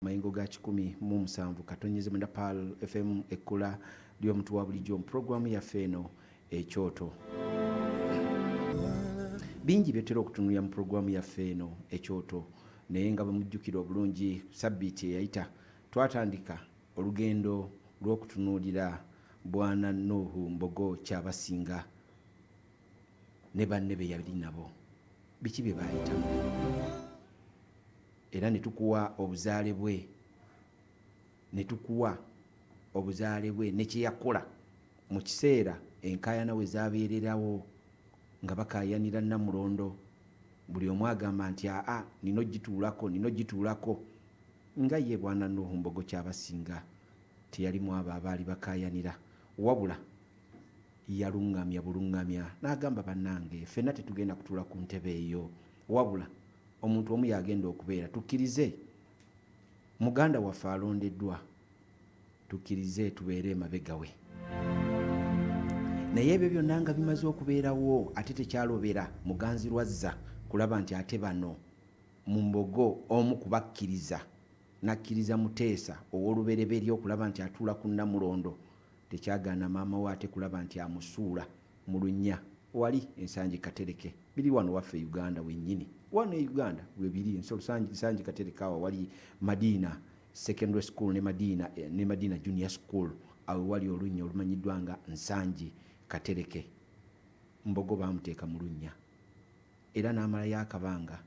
Mayingo ga 107 katonyeze mwenda PAL FM ekula lyo mtu wa bulijjo mu programu yaffe eno ekyoto. Bingi byetera okutunulira mu programu yaffe eno ekyoto naye nga bamujjukira obulungi sabbiiti eyayita twatandika olugendo lw'okutunuulira Bwana Nuhu Mbogo Kyabasinga ne banne be yali nabo biki bye baayitamu era ne tukuwa obuzaale bwe ne kye yakola mu kiseera enkaayana we zaabeererawo nga bakaayanira Namulondo. Buli omu agamba nti nino gituulako nga ye Bwana Nuhu Mbogo Kyabasinga teyalimu abo abaali bakaayanira, wabula yalungamya buluŋŋamya n'agamba bannange ffenna tetugenda kutuula ku ntebe eyo, wabula omuntu omu yagenda okubeera. Tukkirize muganda waffe alondeddwa, tukkirize tubeere emabega we. Naye ebyo byonna nga bimaze okubeerawo ate tekyalobera Muganzirwazza kulaba nti ate bano mu Mbogo omu kubakkiriza n'akkiriza Muteesa ow'olubereberye okulaba nti atuula ku Namulondo, tekyagaana maama we ate kulaba nti amusuula mu Lunnya wali Ensangi Katereke. Biri wano waffe Uganda wennyini, wano e Uganda we biri Ensangi Katereke awo wali Madina Secondary School ne Madina Junior School, awo wali Olunnya olumanyiddwa nga Nsangi Katereke. Mbogo baamuteeka mu Lunnya era n'amalayo akabanga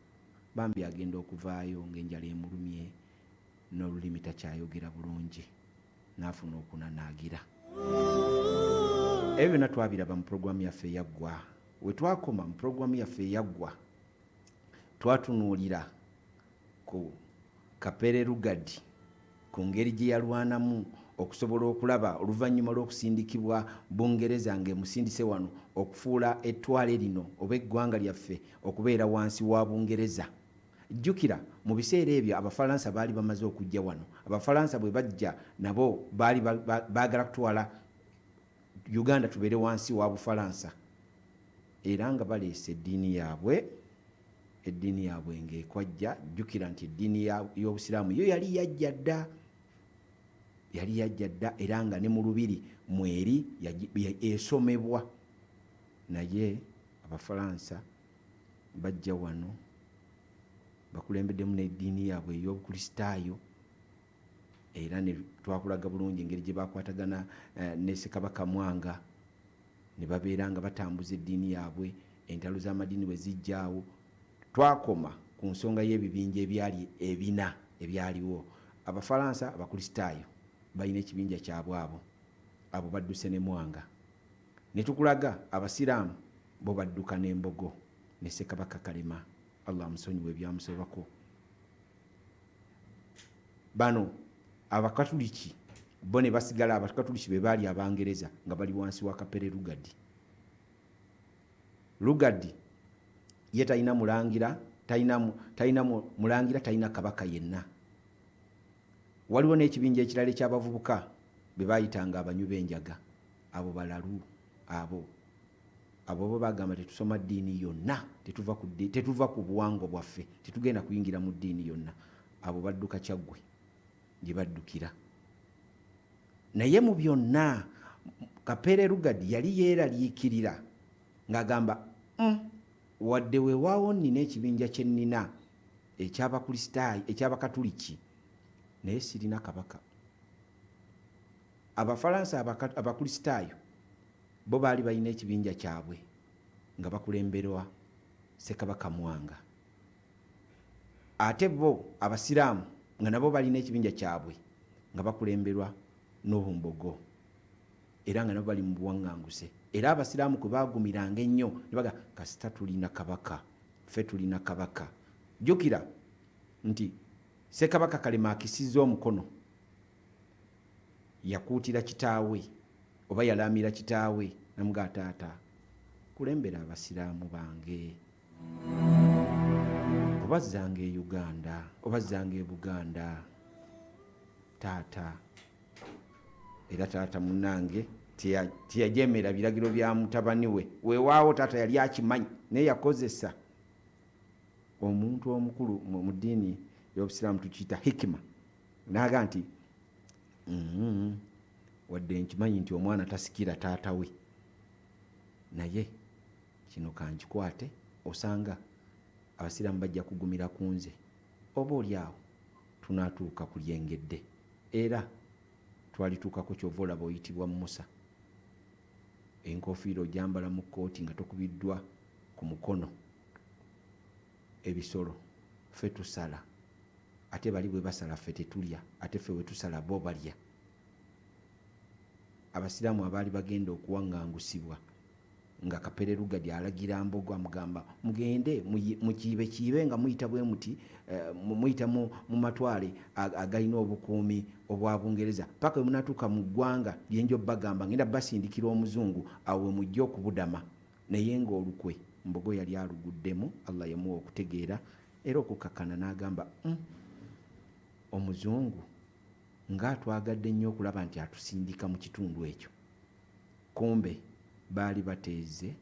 bambi agenda okuvaayo ng'enjala emulumye n'olulimi takyayogera bulungi, n'afuna okunanaagira. Ebyo byonna twabiraba mu programu yaffe eyaggwa. We twakoma mu programu yaffe eyaggwa twatunuulira ku Kapere Lugadi ku ngeri gye yalwanamu okusobola okulaba oluvannyuma lw'okusindikibwa Bungereza ng'emusindise wano okufuula ettwale lino oba eggwanga lyaffe okubeera wansi wa Bungereza. Jjukira mu biseera ebyo Abafalansa baali bamaze okujja wano. Abafalansa bwe bajja nabo baali baagala kutwala Uganda tubeere wansi wa Bufalansa, era nga baleese eddiini yaabwe ng'ekwajja. Jjukira nti eddiini y'Obusiraamu yo yali yajja dda era nga ne mu lubiri mweri esomebwa, naye Abafalansa bajja wano bakulembeddemu n'eddiini yaabwe ey'Obukristaayo, era ne twakulaga bulungi engeri gye bakwatagana ne Ssekabaka Mwanga ne babeera nga batambuza eddiini yaabwe, entalo z'amadiini bwe zijjaawo. Twakoma ku nsonga y'ebibinja ebyali ebina ebyaliwo. Abafalansa Abakristaayo balina ekibinja kyabwe, abo badduse ne Mwanga. Ne tukulaga Abasiraamu bo badduka n'Embogo ne Ssekabaka Kalema, Allah amusonyiwe ebyamusobako. Bano Abakatuliki bo ne basigala, Abakatuliki be baali Abangereza nga bali wansi wa Kapere Lugadi ye talina mulangira, talina kabaka yenna. Waliwo n'ekibinja ekirala eky'abavubuka be baayitanga abanywi b'enjaga. Abo balalu, abo bo bagamba tetusoma ddiini yonna, tetuva ku buwangwa bwaffe, tetugenda kuyingira mu ddiini yonna. Abo badduka Kyaggwe gye baddukira. Naye mu byonna Kapere Lugadi yali yeeraliikirira ng'agamba wadde weewaawo nnina ekibinja kye nnina eky'Abakristaayo, eky'Abakatuliki, naye sirina kabaka. Abafalansa Abakristaayo bo baali balina ekibinja kyabwe nga bakulemberwa Ssekabaka Mwanga, ate bo Abasiraamu nga nabo balina ekibinja kyabwe nga bakulemberwa Nuhu Mbogo, era nga nabo bali mu buwaŋŋanguse. Era Abasiraamu kwe baagumiranga ennyo ne baga kasita tulina kabaka, ffe tulina kabaka. Jjukira nti Ssekabaka Kalema akisizza omukono yakuutira kitaawe oba yalaamira kitaawe namuga taata kulembera Abasiraamu bange, obazzanga e Uganda obazzanga e Buganda taata. Era taata munnange teyajemera biragiro bya mutabani we, weewaawo taata yali akimanyi naye yakozesa omuntu omukulu mu ddiini y'Obusiraamu tukiyita hikima. naga nti wadde nkimanyi nti omwana tasikira taata we naye kino kankikwate osanga abasiraamu bajja kugumira ku nze oba oli awo tunatuuka ku lyengedde era twalituukako kyova olaba oyitibwa Musa enkofiira ojambala mu kkooti nga tokubiddwa ku mukono ebisolo ffe tusala ate bali bwe basala ffe tetulya ate ffe we tusala bo balya abasiraamu abaali bagenda okuwaŋŋangusibwa nga Kapere Lugadi alagira Mbogo amugamba mugende mukiibe nga muyita bwe muti muyita mu matwale agalina obukuumi obwa Bungereza paka we munatuuka mu ggwanga lyenjo bagamba ngenda basindikira omuzungu awo mujja okubudama naye ng'olukwe Mbogo yali aluguddemu Allah yamuwa okutegeera era okukakkana n'agamba omuzungu ng'atwagadde nnyo okulaba nti atusindika mu kitundu ekyo kumbe baali bateeze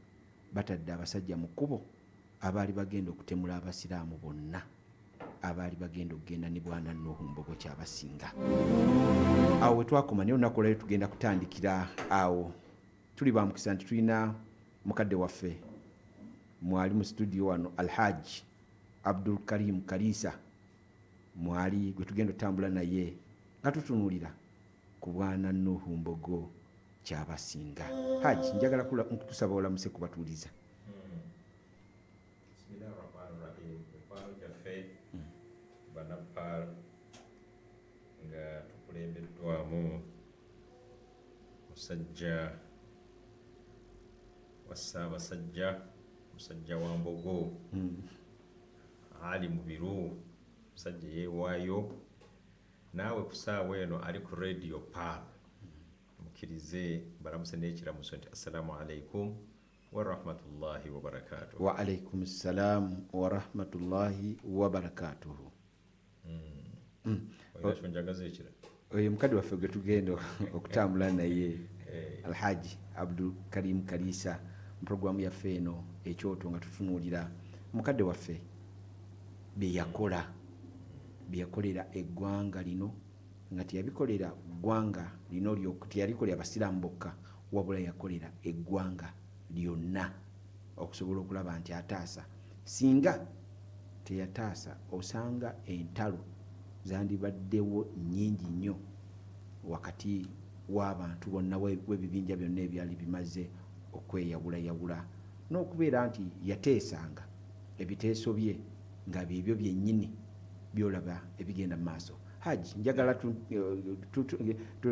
batadde abasajja mu kkubo abaali bagenda okutemula abasiraamu bonna abaali bagenda okugenda ne bwana Nuhu Mbogo Kyabasinga awo we twakoma naye olunaku olwali tugenda kutandikira awo tuli ba mukisa nti tulina mukadde waffe mwali mu studio wano Alhaji Abdul Karim Kalisa mwali gwe tugenda otambula naye nga tutunuulira ku bwana Nuhu Mbogo Kyabasinga. Haji njagala kusaba olamuse kubatuuliza. Bismillahirrahmanirrahim. Ekwalo gyaffe Banapal nga tukulembeddwamu musajja wa Ssaabasajja musajja wa Mbogo ali mu biru musajja yeewaayo naawe ku ssaawa eno ali ku Radio Pal mukirize baramuse n'ekiramuso nti assalamu alaikum wa rahmatullahi wa barakatuh. Wa alaikum assalam wa rahmatullahi wa barakatuh. Oyinza njagaza ekira oyo mukadde waffe gwe tugenda okutambula naye Alhaji Abdul Karim Kalisa mu programu yaffe eno ekyoto nga tutunuulira mukadde waffe byeyakolera eggwanga lino nga teyabikolera ggwanga lino teyalikolera abasiraamu bokka wabula yakolera eggwanga lyonna okusobola okulaba nti ataasa singa teyataasa osanga entalo zandibaddewo nnyingi nnyo wakati w'abantu bonna w'ebibinja byonna ebyali bimaze okweyawulayawula n'okubeera nti yateesanga ebiteeso bye nga byebyo byennyini byolaba ebigenda mu maaso. Haji njagala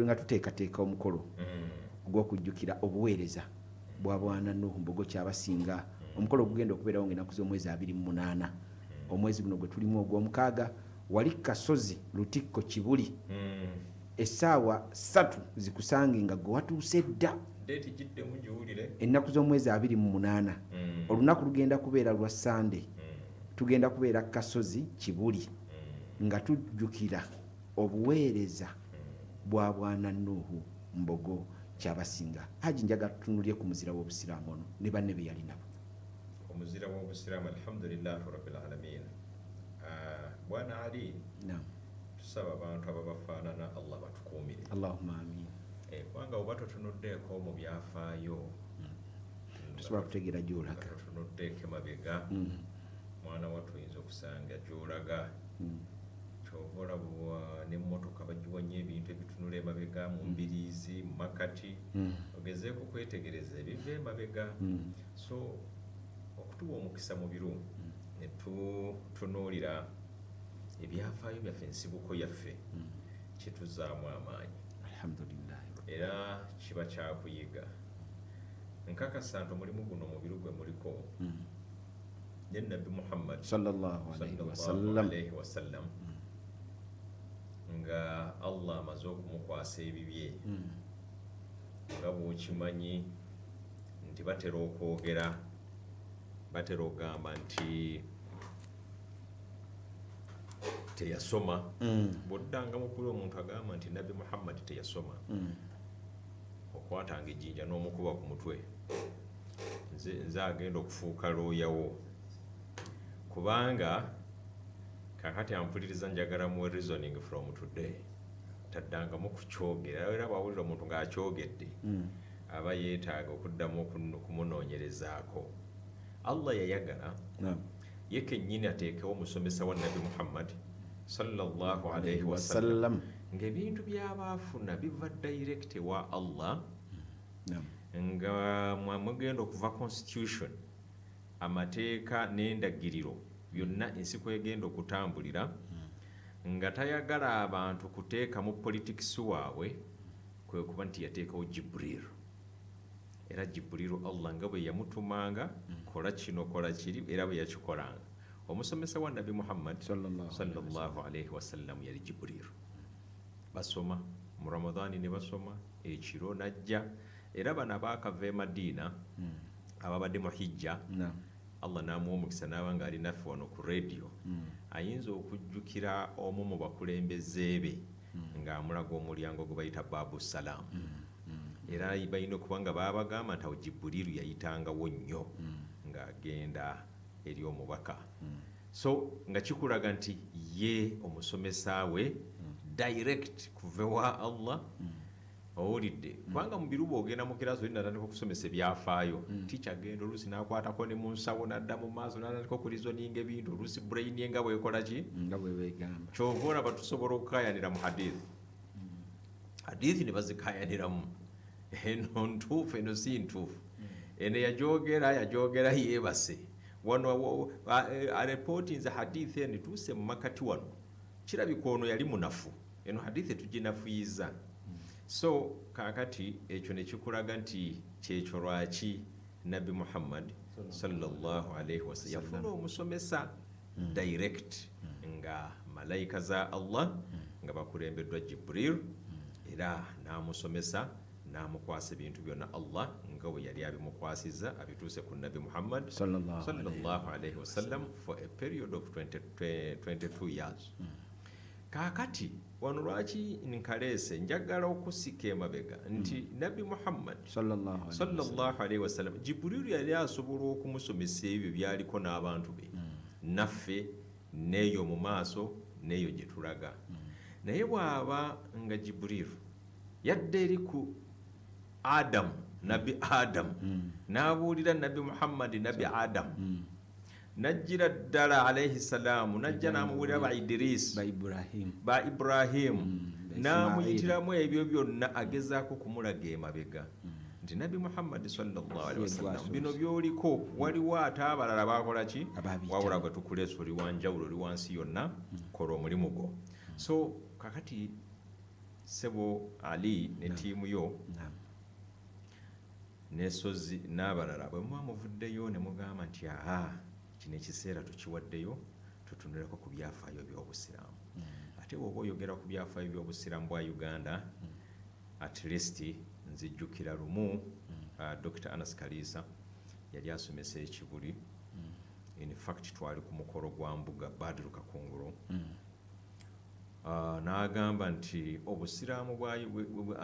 nga tuteekateeka omukolo gw'okujjukira obuweereza bwa bwana Nuhu Mbogo Kyabasinga omukolo ogugenda okubeerawo ng'ennaku z'omwezi 28 omwezi guno gwe tulimu ogw'omukaaga wali Kasozi Lutikko Kibuli essaawa 3 zikusange nga gwe watuuse dda ennaku z'omwezi 28 olunaku lugenda kubeera lwa Sande tugenda kubeera Kasozi Kibuli nga tujjukira obuweereza bwa bwana Nuhu Mbogo Kyabasinga. Haji njagala tutunulye ku muzira w'obusiraamu ono ne banne be yali nabo. Omuzira w'obusiraamu alhamdulillahi rabbil alamin. Bwana Ali, naam, tusaba abantu ababafaanana Allah batukuumire. Allahumma amin. Kubanga oba totunuddeeko mu byafaayo tusobola kutegeera gy'olaga. Totunuddeeko emabega mwana wattu oyinza okusanga gy'olaga kyova olabwa n'emmotoka bagiwanye ebintu ebitunula emabega mu mbiriizi mu makati ogezeeko kwetegereza ebiva emabega so okutuwa omukisa mu biru ne tutunuulira ebyafaayo byaffe ensibuko yaffe kituzaamu amaanyi alhamdulillah era kiba kyakuyiga nkakasa nti omulimu guno mu biru gwe muliko ne Nabbi Muhammad sallallahu alayhi wasallam nga Allah amaze okumukwasa ebibye nga bw'okimanyi nti batera okwogera batera okugamba nti teyasoma bw'oddanga mukulu omuntu agamba nti Nabbi Muhammad teyasoma okwatanga ejjinja n'omukuba ku mutwe nze agenda okufuuka looyawo kubanga kakati ampuliriza njagala mu reasoning from today taddanga mu kukyogera era bawulira omuntu ng'akyogedde aba yeetaaga okuddamu okumunoonyerezaako. Allah yayagala ye kennyini ateekewo omusomesa wa Nabi Muhammad sallallahu alayhi wasallam ng'ebintu by'abaafuna biva direct wa Allah nga mugenda okuva constitution amateeka n'endagiriro byonna ensi kwegenda okutambulira nga tayagala abantu kuteeka mu politics waabwe kwe kuba nti yateekawo Jibril. Era Jibril Allah nga bwe yamutumanga kola kino kola kiri era bwe yakikolanga. Omusomesa wa Nabi Muhammad sallallahu alayhi wasallam yali Jibril. Basoma mu Ramadhani ne basoma ekiro najja era bana baakava e Madina ababadde mu hijja Allah n'amuwa omukisa n'aba ng'ali naffe wano ku radio ayinza okujjukira omu mu bakulembeze be ng'amulaga omulyango gwe bayita Babu Salam era balina okuba nga baabagamba nti awo Jibuliru yayitangawo nnyo ng'agenda eri omubaka so nga kikulaga nti ye omusomesa we direct kuva wa Allah owulidde kubanga mu biruba ogenda mu kiraaso natandika okusomesa ebyafaayo ticha agenda oluusi n'akwatako ne mu nsawo n'adda mu maaso n'atandika okulizoninga ebintu oluusi brain ye nga bwekola ki nga bwe beegamba kyova olaba tusobola okukayanira mu hadithi hadithi ne bazikayaniramu eno ntuufu eno si ntuufu eno yajogera yeebase wano areportinze hadithi eno tuuse mu makati wano kirabika ono yali munafu eno hadithi tuginafuyiza so kakati ekyo ne kikulaga nti kyekyo lwaki Nabi Muhammad sallallahu alayhi wasallam yafuna omusomesa direct nga malaika za Allah nga bakulembeddwa Jibril era n'amusomesa n'amukwasa ebintu byonna Allah nga bwe yali abimukwasiza abituuse ku Nabi Muhammad sallallahu alayhi wasallam for a period of 22 years. Kakati wano lwaki nkaleese njagala okusika emabega nti Nabi Muhammad sallallahu alayhi wasallam Jibril yali asobola okumusomesa ebyo byaliko n'abantu be naffe neeyo mu maaso neeyo gye tulaga naye bw'aba nga Jibril yadde eri ku Adam Nabi Adam n'abuulira Nabi Muhammad Nabi Adam najjira ddala alayhi salaamu najja n'amubuulira ba Idris ba Ibrahim n'amuyitiramu ebyo byonna agezaako kumulaga emabega nti Nabi Muhammad sallallahu alayhi wasallam bino byoliko waliwo ate abalala baakola ki wabula gwe tukuleesa oli wanjawulo oli wansi yonna kola omulimu gwo so kakati Sebo Ali ne tiimu yo nesozi n'abalala bwe muba muvuddeyo ne mugamba nti kino ekiseera tukiwaddeyo tutunuleko ku byafaayo by'obusiraamu ate bw'oba oyogera ku byafaayo by'obusiraamu bwa Uganda at least nzijjukira lumu Dr. Anas Kalisa yali asomesa ekibuli in fact twali ku mukolo gwa mbuga Badru Kakungulu n'agamba nti obusiraamu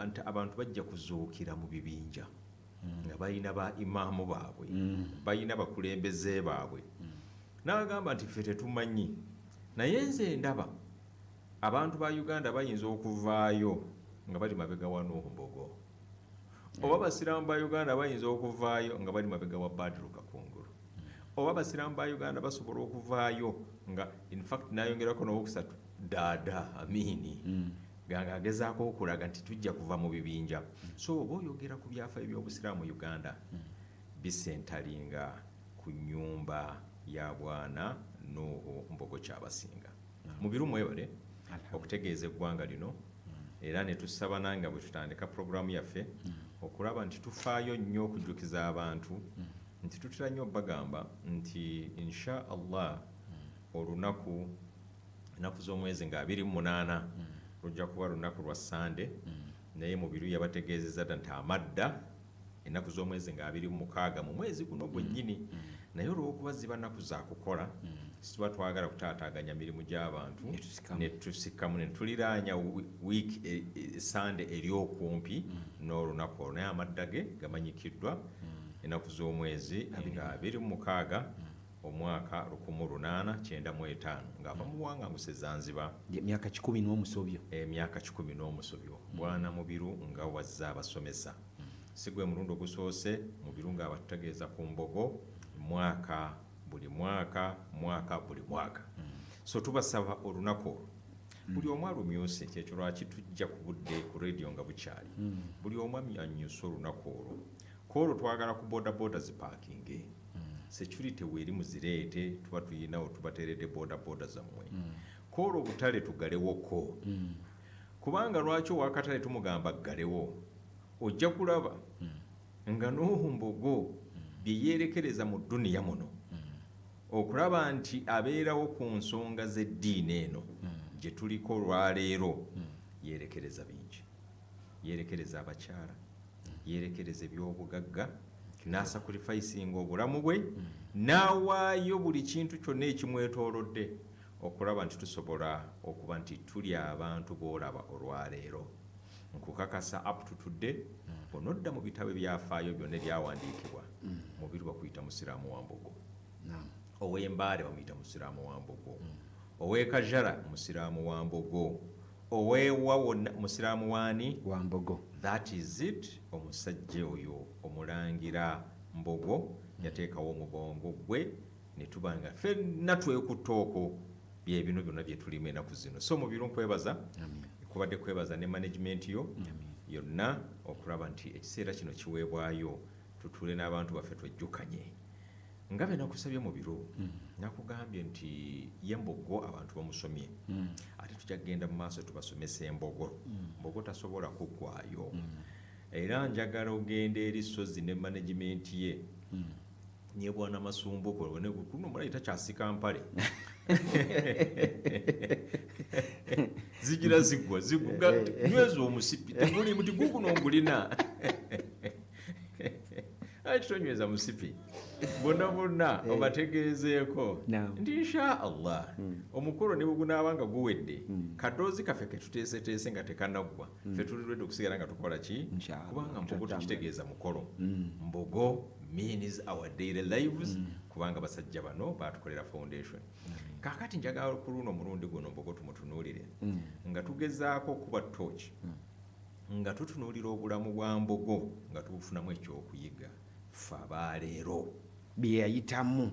nti abantu bajja kuzuukira mu bibinja nga balina ba imaamu baabwe balina bakulembeze baabwe n'agamba nti ffe tetumanyi naye nze ndaba abantu ba Uganda bayinza okuvaayo nga bali mabega wa Nuhu Mbogo oba basiraamu ba Uganda bayinza okuvaayo nga bali mabega wa Badru Kakungulu oba basiraamu ba Uganda basobola okuvaayo nga in fact nayongerako n'owokusatu Dada Amini ganga agezaako okulaga nti tujja kuva mu bibinja so oba oyogera ku byafaayo by'obusiraamu Uganda bisentalinga ku nnyumba ya bwana Nuhu Mbogo Kyabasinga mu biru mwebale okutegeeza eggwanga lino era ne tusaba nange bwe tutandika programu yaffe okulaba nti tufaayo nnyo okujjukiza abantu nti tutera nnyo bagamba nti insha Allah olunaku ennaku z'omwezi nga 28 lujja kuba lunaku lwa Sande naye mu biru yabategeezezza nti amadda ennaku z'omwezi nga 26 mu mwezi guno gwennyini naye olw'okuba ziba nnaku za kukola siba twagala kutaataaganya mirimu gy'abantu ne tusikamu ne tuliraanya wiiki Sande eri okumpi n'olunaku olwo naye amadda ge gamanyikiddwa ennaku z'omwezi nga 26 omwaka 1895 ng'ava mu buwaŋŋanguse Zanzibar emyaka 10 n'omusobyo. emyaka 10 n'omusobyo. Bwana Mubiru nga wazza abasomesa. Si gwe mulundi ogusoose Mubiru ng'abatutegeeza ku mbogo buli mwaka buli mwaka. So tubasaba olunaku olwo buli omu alumyuse, kyekyo lwaki tujja ku budde ku radio nga bukyali. Buli omu anyuse olunaku olwo. Kwolwo twagala ku bodaboda zipaakinge. Security weeri muzireete, tuba tuyinawo tubateeredde bodaboda zammwe. Kwolwo obutale tugalewoko. Kubanga lwaki owakatale tumugamba ggalewo, ojja kulaba nga Nuhu Mbogo bye yeerekereza mu duniya muno okulaba nti abeerawo ku nsonga z'eddiini eno gye tuliko olwaleero yeerekereza bingi. Yeerekereza abakyala, yeerekereza ebyobugagga, n'asakurifayisinga obulamu bwe, n'awaayo buli kintu kyonna ekimwetoolodde okulaba nti tusobola okuba nti tuli abantu b'olaba olwaleero. Nkukakasa up to today onodda mu bitabo byafaayo byonna ebyawandiikibwa Mubiru bakuyita musiraamu wa Mbogo. Ow'Embaale bamuyita musiraamu wa Mbogo. Ow'Ekajala musiraamu wa Mbogo. Oweewa wonna musiraamu waani wa Mbogo. That is it. Omusajja oyo Omulangira Mbogo yateekawo omubongo gwe ne tubanga ffenna twekutta okwo bye bino byonna bye tulimu ennaku zino. So Mubiru nkwebaza, kubadde kwebaza ne management yo yonna okulaba nti ekiseera kino kiweebwayo tutuule n'abantu baffe twejjukanye. Nga be nakusabye Mubiru nakugambye nti ye Mbogo abantu bamusomye, ate tujja kugenda mu maaso tubasomesa Embogo. Mbogo tasobola kuggwaayo. Era njagala ogenda eri Sozi ne management ye nye Bwana Masumbuko ne kuno mulayi takyasika mpale zigira zigwa nyweza omusipi teguli muti guguno ngulina aitonyweza musipi bonna obategeezeeko nti insha Allah omukolo ne bugunaabanga guwedde kadoozi kaffe ke tuteeseteese nga tekanaggwa ffe tulidde okusigala nga tukola ki kubanga Mbogo tukitegeeza mukolo. Mbogo means our daily lives kubanga basajja bano batukolera foundation. Kakati njagala ku luno omulundi guno Mbogo tumutunuulire nga tugezaako okuba torch nga tutunuulira obulamu bwa Mbogo nga tubufunamu ekyokuyiga ffe abaleero bye yayitamu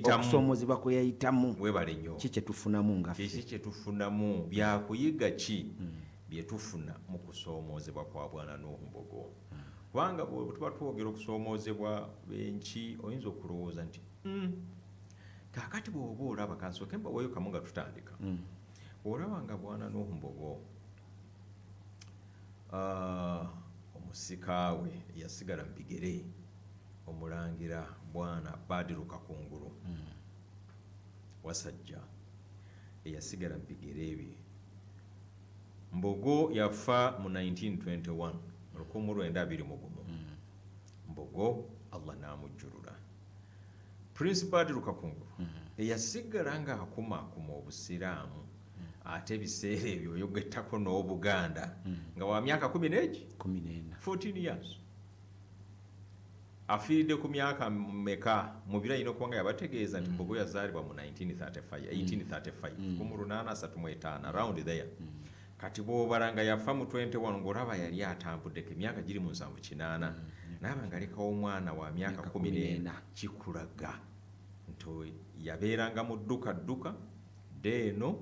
okusoomozebwa kwe yayitamu. Webale nnyo. Ki kye tufunamu nga ffe? Ki kye tufunamu byakuyiga ki bye tufuna mu kusoomoozebwa kwa Bwana Nuhu Mbogo. Kubanga bwe tuba twogera okusoomoozebwa benki oyinza okulowooza nti kaakati bw'oba olaba kansooke mbaweeyo kamu nga tutandika. Olaba nga Bwana Nuhu Mbogo omusikaawe yasigala mu bigere, Omulangira Bwana Badiru Kakungulu Wasajja eyasigala mu bigere bye. Mbogo yafa mu 1921 1921. Mbogo Allah n'amujjulula. Prince Badiru Kakungulu eyasigala nga akumaakuma obusiraamu ate ebiseera ebyo oyogettako n'Obuganda nga wa myaka 14 years. Afiiridde ku myaka meka mu birayiro kubanga yabategeeza nti Mbogo yazaalibwa mu 1835 1835 around there. Kati bw'obalanga yafa mu 21 ng'olaba yali atambuddeko emyaka giri mu 78 naaba nga alekawo omwana wa myaka 14 kikulaga nti yabeeranga mu dduka deeno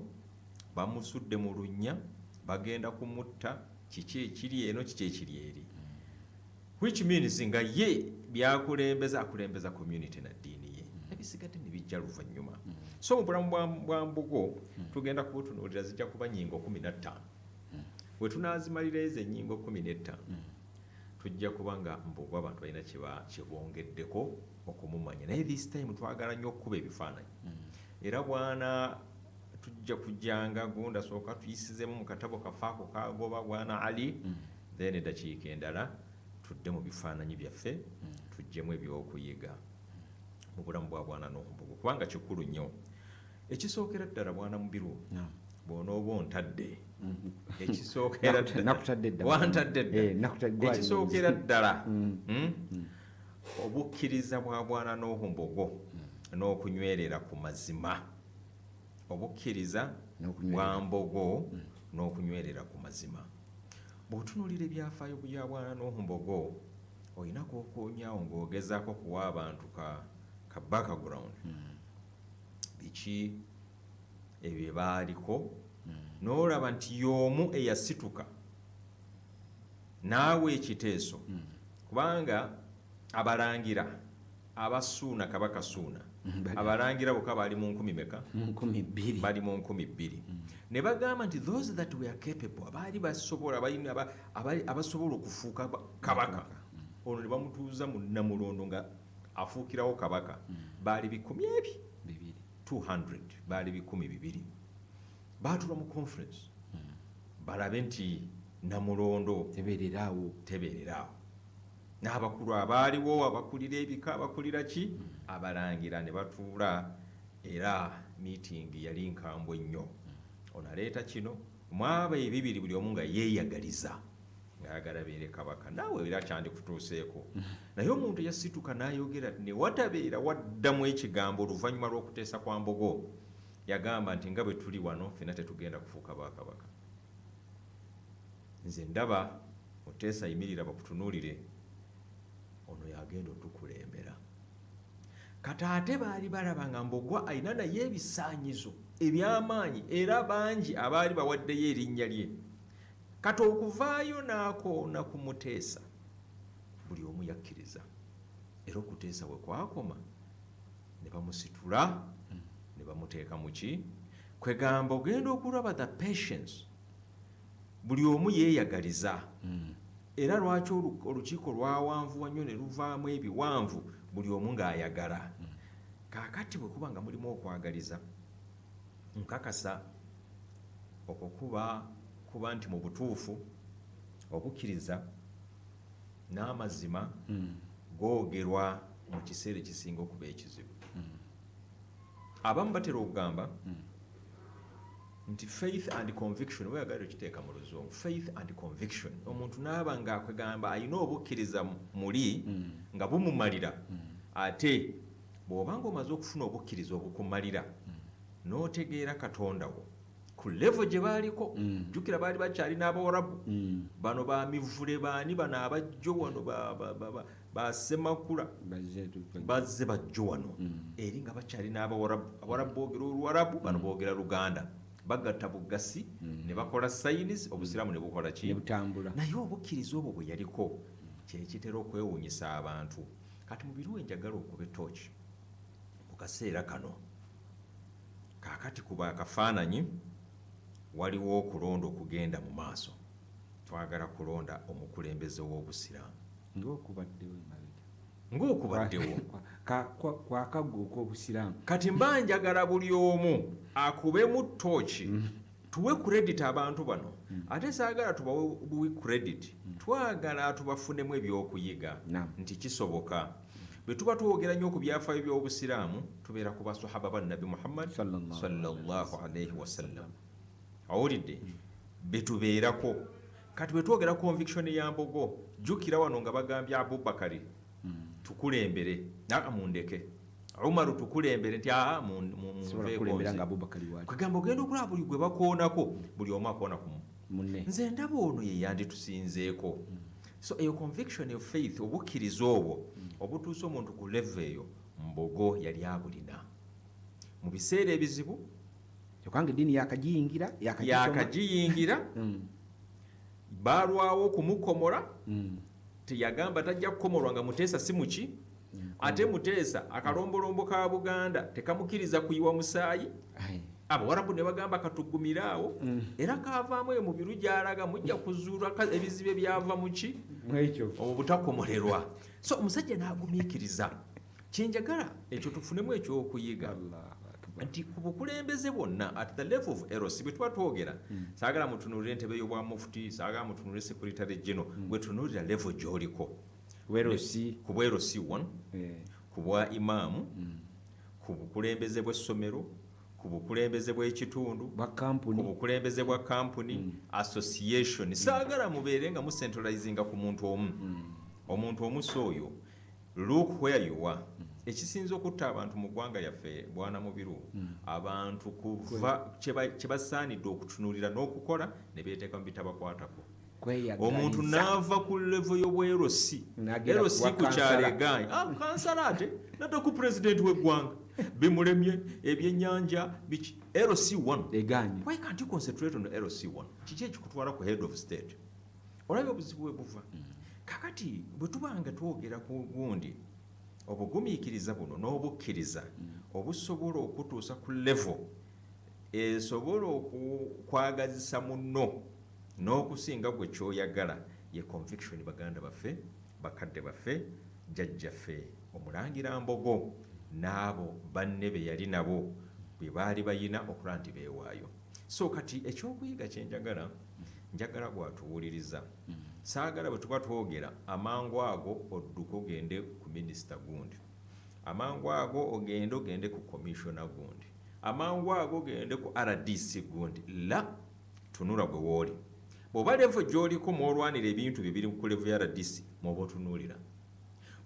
bamusudde mu lunnya bagenda kumutta kiki ekiri eno kiki ekiri eri, which means nga ye akulembeza community na ddiini ye ebisigadde ne bijja luvannyuma. So mu bulamu bwa Mbogo tugenda kubutunuulira zijja kuba nnyingo 15. We tunaazimalira ezo ennyingo 15 tujja kuba nga Mbogo abantu balina kyebongeddeko okumumanya, naye this time twagala nnyo okukuba ebifaananyi. Era bwana tujja kujjanga gunda sooka tuyisizemu mu katabo kafaako kagoba Bwana Ali, then eddakiika endala tudde mu bifaananyi byaffe tujjemu ebyokuyiga mu bulamu bwa Bwana Nuhu Mbogo kubanga kikulu nnyo. Ekisookera ddala Bwana Mubiru bw'onooba ontadde ekisookera ekisookera ddala obukkiriza bwa Bwana Nuhu Mbogo n'okunywerera ku mazima. Obukkiriza bwa Mbogo n'okunywerera ku mazima. Bw'otunuulira ebyafaayo bya bwana Nuhu Mbogo olinako okoonyawo ng'ogezaako kuwa abantu ka background. Biki ebyo baaliko n'olaba nti y'omu eyasituka naawe ekiteeso kubanga abalangira abasuuna kabaka Suuna abalangira bokka bali mu 10 meka? 200. Bali mu 200. Ne bagamba nti those that were capable abaali basobola abasobola okufuuka kabaka ono ne bamutuuza mu Namulondo nga afuukirawo kabaka baali 200 baali 200. Baatula mu conference balabe nti Namulondo tebeererawo n'abakulu abaaliwo abakulira ebika abakulira ki abalangira ne batuula era meeting yali nkambwe nnyo. Ono aleeta kino mwaba ebibiri buli omu nga yeeyagaliza ng'ayagala beere kabaka. Naawe era kyandikutuuseeko naye omuntu yasituka n'ayogera ne watabeera waddamu ekigambo oluvannyuma lw'okuteesa kwa Mbogo. Yagamba nti nga bwe tuli wano ffenna tetugenda kufuuka bakabaka. Nze ndaba Muteesa yimirira bakutunuulire ono yagenda otukulembera. Kati ate baali balaba nga Mbogo alina naye ebisaanyizo eby'amaanyi era bangi abaali bawaddeyo erinnya lye. Kati okuvaayo n'akoona ku Muteesa buli omu yakkiriza era okuteesa bwe kwakoma ne bamusitula ne bamuteeka mu ki kwegamba ogenda okulaba the patience buli omu yeeyagaliza era lwaki olukiiko lwawanvuwa nnyo ne luvaamu ebiwanvu buli omu ng'ayagala. Kaakati bwe kuba nga mulimu okwagaliza nkakasa okuba nti mu butuufu obukkiriza n'amazima googerwa mu kiseera ekisinga okuba ekizibu. Abamu batera okugamba nti faith and conviction weyagala okiteeka mu Luzungu, faith and conviction. Omuntu n'aba ng'akwegamba alina obukkiriza muli nga bumumalira ate bw'obanga omaze okufuna obukkiriza obukumalira n'otegeera Katonda wo ku level gye baaliko. Jjukira baali bakyali n'Abawarabu bano bamivule baani bano abajjo wano basemakula bazze bajjo wano eri nga bakyali n'Abawarabu. Abawarabu boogera Oluwarabu bano boogera Luganda. Bagatta bugasi ne bakola sayinizi obusiraamu ne bukola ki naye obukkiriza obwo bwe yaliko kyekitera okwewuunyisa abantu. Kati mu biruwe njagala okuba etooki mu kaseera kano kaakati kuba akafaananyi waliwo okulonda okugenda mu maaso. Twagala kulonda omukulembeze w'obusiraamu ng'okubaddewo kwakagwa okw'obusiraamu. Kati mba njagala buli omu akubemu ttooki tuwe credit abantu bano ate saagala tubawe buwi credit twagala tubafunemu ebyokuyiga nti kisoboka. Bwe tuba twogera nnyo ku byafaayo by'obusiraamu tubeera ku basahaba ba Nabi Muhammad sallallahu alayhi wasallam. Awulidde betubeerako. Kati bwe twogera conviction ya Mbogo jjukira wano nga bagambye Abubakari tukulembere mundeke, Umaru tukulembere nti kwegamba ogenda okulaba buli gwe bakoonako buli omu akoona ku munne. Nze ndaba ono ye yanditusinzeeko. So eyo conviction of faith obukkiriza obwo obutuusa omuntu ku level eyo Mbogo yali abulina mu biseera ebizibu. Kyokanga eddiini yakagiyingira baalwawo okumukomola. Teyagamba tajja kukomolwa nga Muteesa si muki ate Muteesa akalombolombo ka Buganda tekamukkiriza kuyiwa musaayi. Abawarabu ne bagamba katugumiraawo era kaavaamu eyo mu biru gy'alaga mujja kuzuula ebizibu ebyava muki obutakomolerwa. So omusajja n'agumiikiriza. Kyenjagala ekyo tufunemu ekyokuyiga nti ku bukulembeze bwonna at the level of eros bwe tuba twogera saagala mutunulire entebe y'obwa mufuti saagala mutunulire secretary general bwe tunuulira level gy'oliko ku bwerosi 1 ku bwa imaamu ku bukulembeze bw'essomero ku bukulembeze bw'ekitundu ku bukulembeze bwa kampuni association. Saagala mubeere nga mucentralizinga ku muntu omu. Omuntu omusi oyo look where you are ekisinza okutta abantu mu ggwanga lyaffe bwana Mubiru abantu kuva kye basaanidde okutunuulira n'okukola ne beeteeka mu bitabakwatako. Omuntu n'ava ku levo y'obwerosi erosi ku kyalo egaanyi kansala ate nate ku pulezidenti w'eggwanga bimulemye ebyennyanja biki LC1 egaanyi. Why can't you concentrate on LC1? Kiki ekikutwala ku head of state? Olabye obuzibu bwe buva. Kakati bwe tubanga twogera ku gundi obugumiikiriza buno n'obukkiriza obusobola okutuusa ku level esobola okwagazisa munno n'okusinga gwe kyoyagala ye conviction baganda baffe bakadde baffe jjajjaffe Omulangira Mbogo n'abo banne be yali nabo bwe baali bayina okulaba nti beewaayo. So kati ekyokuyiga kye njagala bwatuwuliriza saagala bwe tuba twogera amangu ago odduka ogende ku minisita gundi, amangu ago ogende ku komishona gundi, amangu ago ogende ku RDC gundi. La tunula gwe wooli bw'oba levo gy'oliko mwolwanira ebintu bye biri ku levo ya RDC mw'oba otunuulira.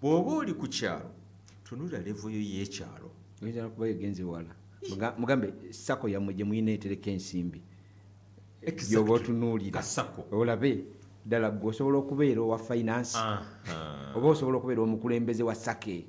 Bw'oba oli ku kyalo tunulira levo yo y'ekyalo. Oyinza kuba yogenze wala mugambe sako yammwe gye muyina etereka ensimbi gy'oba otunuulira olabe ddala gwe osobola okubeera owa finance oba osobola okubeera omukulembeze wa sake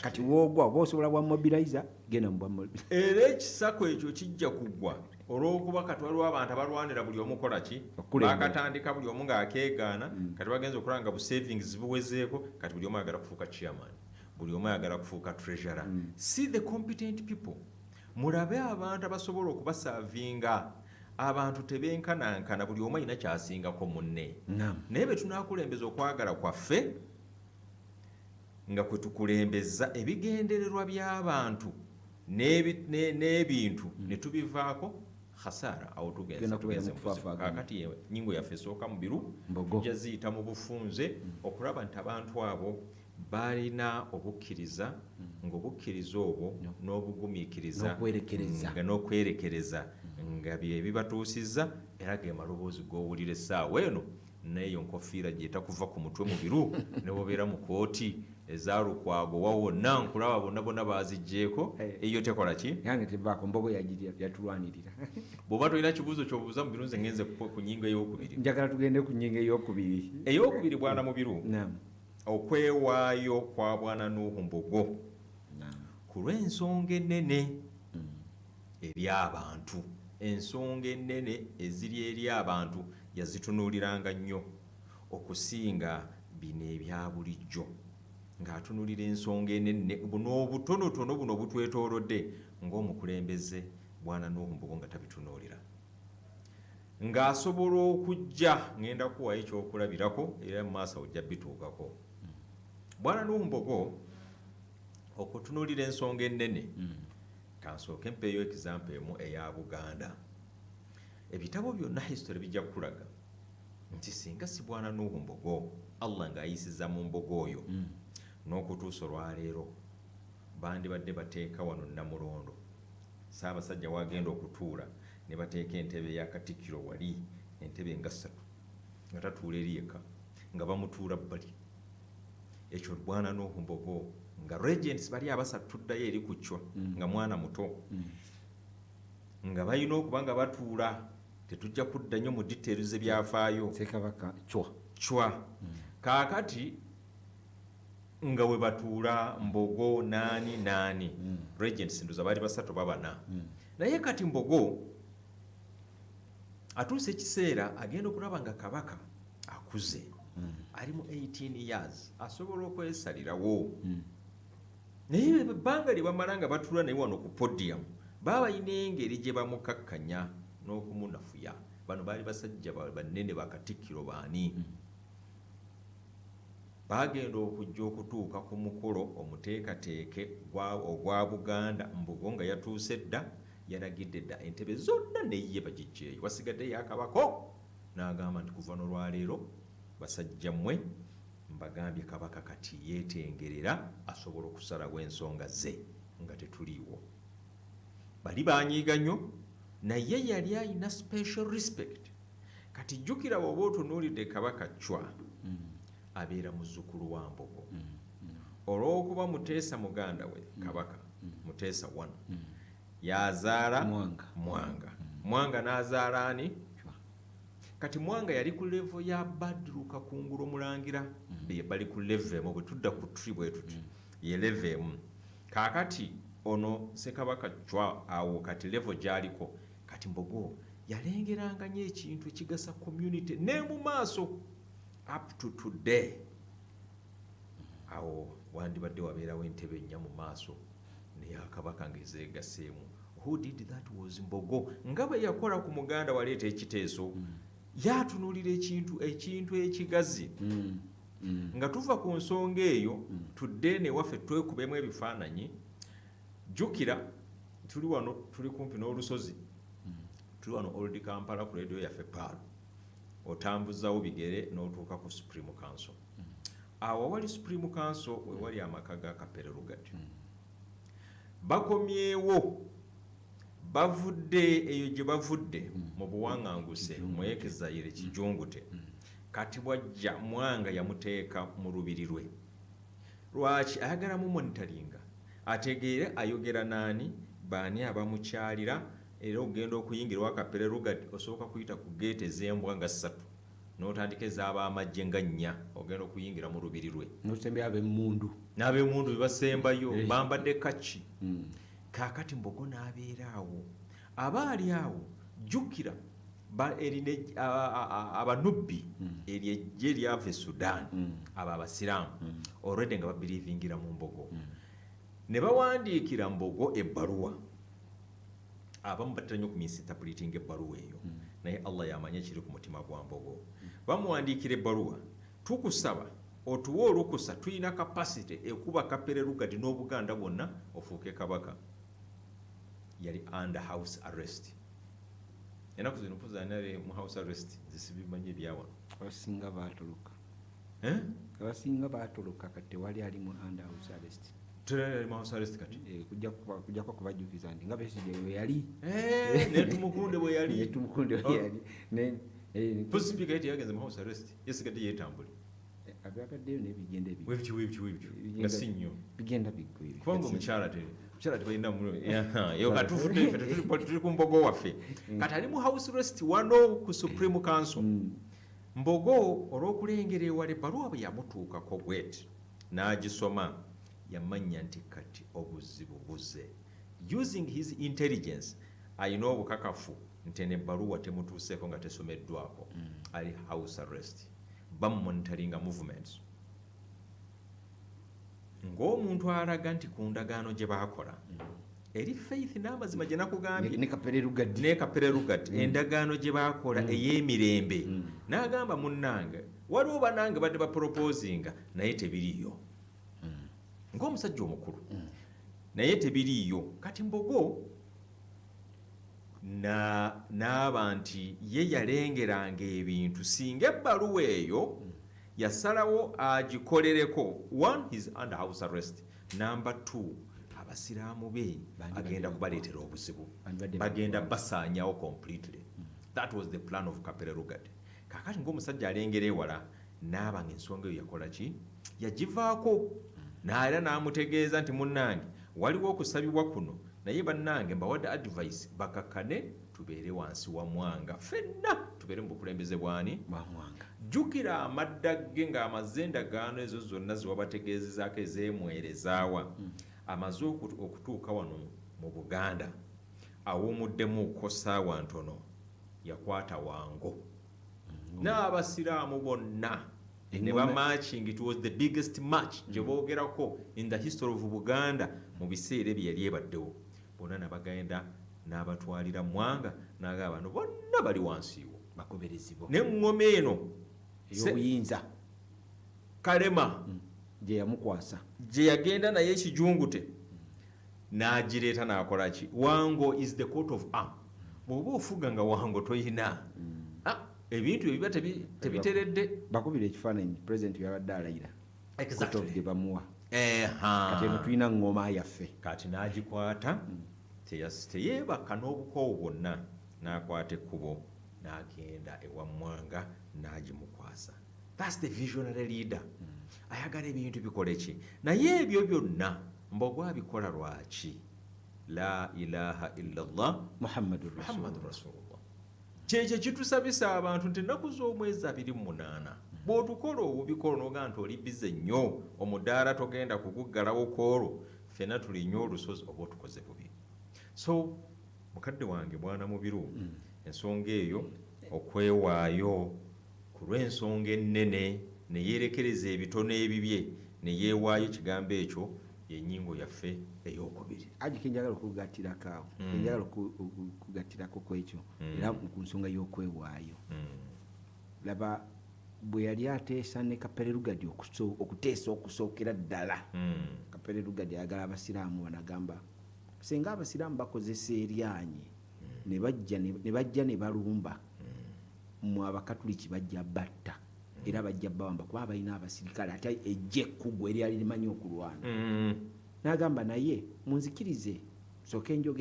kati woogwa oba osobola bwa mobilizer genda mu bwa mobilizer. Era ekisako ekyo kijja kuggwa olw'okuba kati waliwo abantu abalwanira buli omu kola ki bakatandika buli omu ng'akeegaana kati bagenza okulaba nga bu savings buwezeeko kati buli omu ayagala kufuuka chairman buli omu ayagala kufuuka treasurer. See the competent people, mulabe abantu abasobola okubasaavinga. Abantu tebenkanankana buli omu alina kyasingako munne. Naye bwe tunaakulembeza okwagala kwaffe nga kwe tukulembeza ebigendererwa by'abantu n'ebintu ne tubivaako khasara awo tugenze kakati nyingo yaffe esooka mu biru jaziyita mu bufunze okulaba nti abantu abo balina obukkiriza ng'obukkiriza obwo n'obugumiikiriza nga n'okwerekereza nga bye bibatuusizza era ge maloboozi g'owulira essaawa eno n'eyo nkofiira gy'etakuva ku mutwe mu biru ne bobeera mu kooti eza Lukwago wawonna nkulaba bonna bonna baaziggyeko eyo tekola ki yange tebaako Mbogo yatulwanirira. Bw'oba tolina kibuuzo ky'obuuza mu biru nze ngenze ku nnyingo ey'okubiri. Njagala tugende ku nnyingo ey'okubiri. Ey'okubiri bwana mu biru okwewaayo kwa bwana Nuhu Mbogo ku lw'ensonga ennene eri abantu. Ensonga ennene eziri eri abantu yazitunuuliranga nnyo okusinga bino ebya bulijjo ng'atunuulira ensonga ennene buno obutonotono buno butwetoolodde ng'omukulembeze bwana Nuhu Mbogo nga tabitunuulira ng'asobola okujja ngenda kuwayo ekyokulabirako era mu maaso ojja bituukako. Bwana Nuhu Mbogo okutunuulira ensonga ennene kansooke mpeeyo example emu eya Buganda. Ebitabo byonna history bijja kulaga nti singa si bwana Nuhu Mbogo Allah ng'ayisiza mu Mbogo oyo n'okutuusa olwaleero bandibadde bateeka wano Namulondo Ssaabasajja wagenda okutuula ne bateeka entebe ya Katikkiro wali entebe nga 3 nga tatuula eri yekka nga bamutuula bbali. Ekyo bwana Nuhu Mbogo nga regents bali abasatu tuddayo eri ku Chwa nga mwana muto nga balina okuba nga batuula tetujja kudda nnyo mu details ebyafaayo Ssekabaka Chwa kaakati nga we batuula Mbogo naani regents ndoza bali basatu babana naye kati Mbogo atuuse ekiseera agenda okulaba nga kabaka akuze ali mu 18 years asobola okwesalirawo naye ebbanga lye bamala nga batuula naye wano ku podium baba balina engeri gye bamukakkanya n'okumunafuya. Bano baali basajja banene bakatikkiro baani bagenda okujja okutuuka ku mukolo omuteekateeke ogwa Buganda. Mbogo nga yatuuse dda yalagidde dda entebe zonna neye bagiggyeyo wasigadde yakabako n'agamba nti kuva n'olwaleero basajja mmwe mbagambye kabaka kati yeetengerera asobola okusalawo ensonga ze nga tetuliiwo. Bali banyiiga nnyo naye yali alina special respect. Kati jjukira bw'oba otunuulidde kabaka Chwa abeera muzzukulu wa Mbogo olw'okuba Muteesa muganda we Kabaka Muteesa 1 yazaala Mwanga n'azaala ani kati Mwanga yali ku level ya Badru Kakungulo Mulangira bali ku level emu bwe tudda ku tree bwe tuti ye level emu kaakati ono Ssekabaka Chwa awo kati level gy'aliko kati Mbogo yalengeranga nnyo ekintu ekigasa community ne mu maaso up to today awo wandibadde wabeerawo entebe nnya mu maaso neya Kabaka ngezeegaseemu. Who did that was Mbogo. Nga bwe yakola ku muganda waleeta ekiteeso yatunuulira ekintu ekigazi nga tuva ku nsonga eyo tudde ne waffe twekubemu ebifaananyi. Jjukira tuli wano tuli kumpi n'olusozi tuli wano Old Kampala ku radio yaffe Paalo otambuzawo bigere n'otuuka ku Supreme Council. Awo wali Supreme Council we wali amaka ga Kapere Lugati bakomyewo bavudde eyo gye bavudde mu buwaŋŋanguse Mwekizayire Kijungute kati bwajja Mwanga yamuteeka mu lubiri lwe. Lwaki ayagala mu monitoringa ategeere ayogera naani baani abamukyalira era ogenda okuyingira wa Kapere Lugati osooka kuyita ku geete ez'embwa nga 3 n'otandika ez'ab'amagye nga 4 ogenda okuyingira mu lubiri lwe n'osembe ab'emmundu n'ab'emmundu bebasembayo bambadde kaki. Kaakati Mbogo n'abeera awo abaali awo jjukira erina abanubbi eryejje lyava e Sudan abo abasiraamu already nga babiriivingira mu Mbogo ne bawandiikira Mbogo ebbaluwa. Abamu batera nnyo ku misinterpreting ebbaluwa eyo naye Allah yamanya ekiri ku mutima gwa Mbogo. Bamuwandiikira ebbaluwa tukusaba otuwe olukusa tulina capacity ekuba Kapere Lugati n'Obuganda bwonna ofuuke Kabaka. Yali under house arrest. Enaku zino mpuzanire mu house arrest zisibimanye byawa abasinga baatoloka abasinga baatoloka kati wali ali mu under house arrest. Tuli mu house arrest kati kujja kwa kubajjukiza nti nga Besigye bwe yali ne Tumukunde bwe yali Tumukunde bwe yali ne Pusi Speaker yati yagenze mu house arrest yesigadde yeetambule abagaddeyo n'ebigenda ebyo webyo nga si nnyo bigenda biggwe kubanga omukyala tebalina yo katufudde ife tuli ku Mbogo waffe kati ali mu house arrest wano ku Supreme Council. Mbogo olw'okulengera ewala ebbaluwa bwe yamutuukako bweti n'agisoma yamanya nti kati obuzibu buzze. Using his intelligence ayina obukakafu nti n'ebbaluwa temutuuseeko nga tesomeddwako ali house arrest bamumonitoringa movements ng'omuntu alaga nti ku ndagaano gye baakola eri Faith n'amazima gye nakugambye ne Kapere Lugati endagaano gye baakola ey'emirembe n'agamba munnange waliwo banange badde baporopozinga naye tebiriiyo ng'omusajja omukulu naye tebiriiyo. Kati Mbogo n'aba nti ye yalengeranga ebintu singa ebbaluwa eyo yasalawo agikolereko. 1 his under house arrest, number 2 abasiraamu be agenda kubaleetera obuzibu bagenda basaanyawo completely. That was the plan of Kapere Lugati. Kakati ng'omusajja alengera ewala n'aba ng'ensonga eyo yakola ki yagivaako n'era n'amutegeeza nti munnange waliwo okusabibwa kuno naye bannange mbawadde advice bakakkane tubeere wansi wa Mwanga ffenna tubeere mu bukulembeze bwani Mwanga. Jjukira amadda ge ng'amaze endagaano ezo zonna ziwabategeezezaako ez'emwerezaawa amaze okutuuka wano mu Buganda awummuddemu ssaawa ntono yakwata Wango n'abasiraamu bonna ne bamatching. It was the biggest match gye boogerako in the history of Buganda mu biseera bye yali ebaddewo. Bonna nabagenda n'abatwalira Mwanga n'agamba bano bonna bali wansiiwo bakoberezibwa n'eŋŋoma eno ey'obuyinza Kalema gye yamukwasa gye yagenda naye Kijungute n'agireeta n'akola ki. Wango is the coat of arm. Bw'oba ofuga nga Wango toyina ebintu ebiba tebiteredde. bakubira ekifaananyi president yabadde alayira gye bamuwa kati eno tulina ŋŋoma yaffe kati n'agikwata teyeebaka n'obukoowu bwonna n'akwata ekkubo n'agenda ewa Mwanga n'agimukwasa. That's the visionary leader. ayagala ebintu bikole ki naye ebyo byonna Mbogo abikola lwaki la ilaha illallah Muhammadur rasulullah kyekyo kitusabisa abantu nti ennaku z'omwezi 28 bw'otukola obubikola n'oga nti oli bize nnyo omudaala togenda kuguggalawo kwolwo ffena tulinnyo olusozi oba otukoze bubi so mukadde wange bwana mubiru ensonga eyo okwewaayo ku lw'ensonga ennene ne yeerekereza ebitono ebibye ne yeewaayo ekigambo ekyo yennyingo yaffe ey'okubiri Ajike njagala okugattirako awo njagala okugattirako ku ekyo era ku nsonga y'okwewaayo laba bwe yali ateesa ne Kapere Lugadi okuteesa okusookera ddala Kapere Lugadi ayagala abasiraamu banagamba senga abasiraamu bakozesa eryanyi ne bajja ne balumba mu abakatuliki bajja batta era bajja bawamba kuba balina abasirikale ate ejje ekkugu eryali limanyi okulwana n'agamba naye munzikirize sooke njoge